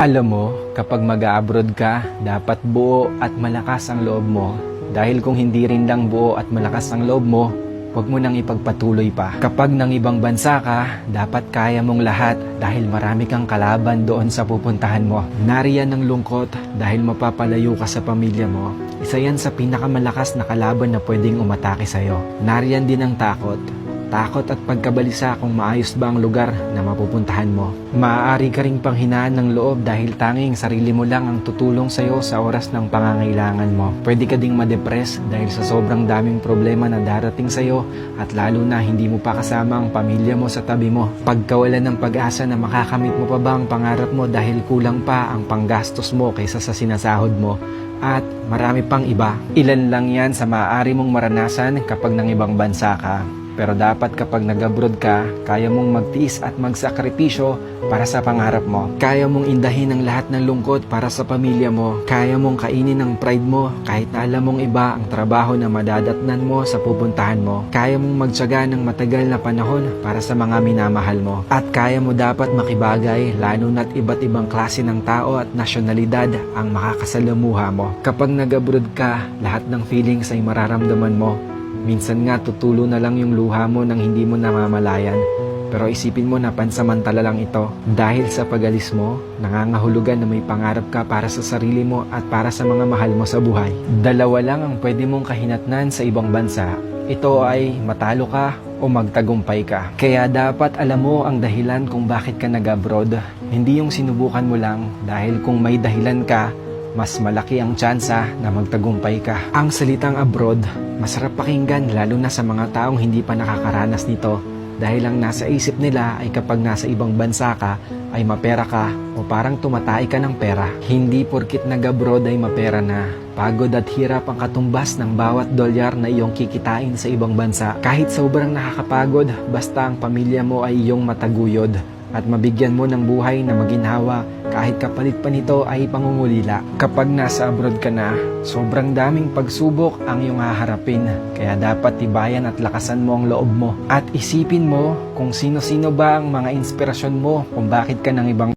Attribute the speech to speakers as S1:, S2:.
S1: Alam mo, kapag mag-a-abroad ka, dapat buo at malakas ang loob mo. Dahil kung hindi rin lang buo at malakas ang loob mo, huwag mo nang ipagpatuloy pa. Kapag nang ibang bansa ka, dapat kaya mong lahat dahil marami kang kalaban doon sa pupuntahan mo. Nariyan ang lungkot dahil mapapalayo ka sa pamilya mo. Isa yan sa pinakamalakas na kalaban na pwedeng umatake sa'yo. Nariyan din ang takot. Takot at pagkabalisa kung maayos ba ang lugar na mapupuntahan mo. Maaari ka ring panghinaan ng loob dahil tanging sarili mo lang ang tutulong sa'yo sa oras ng pangangailangan mo. Pwede ka ding madepress dahil sa sobrang daming problema na darating sa'yo at lalo na hindi mo pa kasama ang pamilya mo sa tabi mo. Pagkawalan ng pag-asa na makakamit mo pa ba ang pangarap mo dahil kulang pa ang panggastos mo kaysa sa sinasahod mo. At marami pang iba. Ilan lang yan sa maaari mong maranasan kapag nang ibang bansa ka. Pero dapat kapag nag-abroad ka, kaya mong magtiis at magsakripisyo para sa pangarap mo. Kaya mong indahin ang lahat ng lungkot para sa pamilya mo. Kaya mong kainin ang pride mo kahit na alam mong iba ang trabaho na madadatnan mo sa pupuntahan mo. Kaya mong magtiyaga ng matagal na panahon para sa mga minamahal mo. At kaya mo dapat makibagay lalo na't iba't ibang klase ng tao at nasyonalidad ang makakasalamuha mo. Kapag nag-abroad ka, lahat ng feelings ay mararamdaman mo. Minsan nga tutulo na lang yung luha mo nang hindi mo namamalayan. Pero isipin mo na pansamantala lang ito. Dahil sa pag-alis mo, nangangahulugan na may pangarap ka para sa sarili mo at para sa mga mahal mo sa buhay. Dalawa lang ang pwede mong kahinatnan sa ibang bansa. Ito ay matalo ka o magtagumpay ka. Kaya dapat alam mo ang dahilan kung bakit ka nag-abroad. Hindi yung sinubukan mo lang dahil kung may dahilan ka, mas malaki ang tsansa na magtagumpay ka. Ang salitang abroad, masarap pakinggan lalo na sa mga taong hindi pa nakakaranas nito dahil ang nasa isip nila ay kapag nasa ibang bansa ka ay mapera ka o parang tumatay ka ng pera. Hindi porkit nag-abroad ay mapera na. Pagod at hirap ang katumbas ng bawat dolyar na iyong kikitain sa ibang bansa. Kahit sobrang nakakapagod, basta ang pamilya mo ay iyong mataguyod at mabigyan mo ng buhay na maginhawa kahit kapalit pa nito ay pangungulila. Kapag nasa abroad ka na, sobrang daming pagsubok ang iyong haharapin. Kaya dapat tibayan at lakasan mo ang loob mo. At isipin mo kung sino-sino ba ang mga inspirasyon mo kung bakit ka ng ibang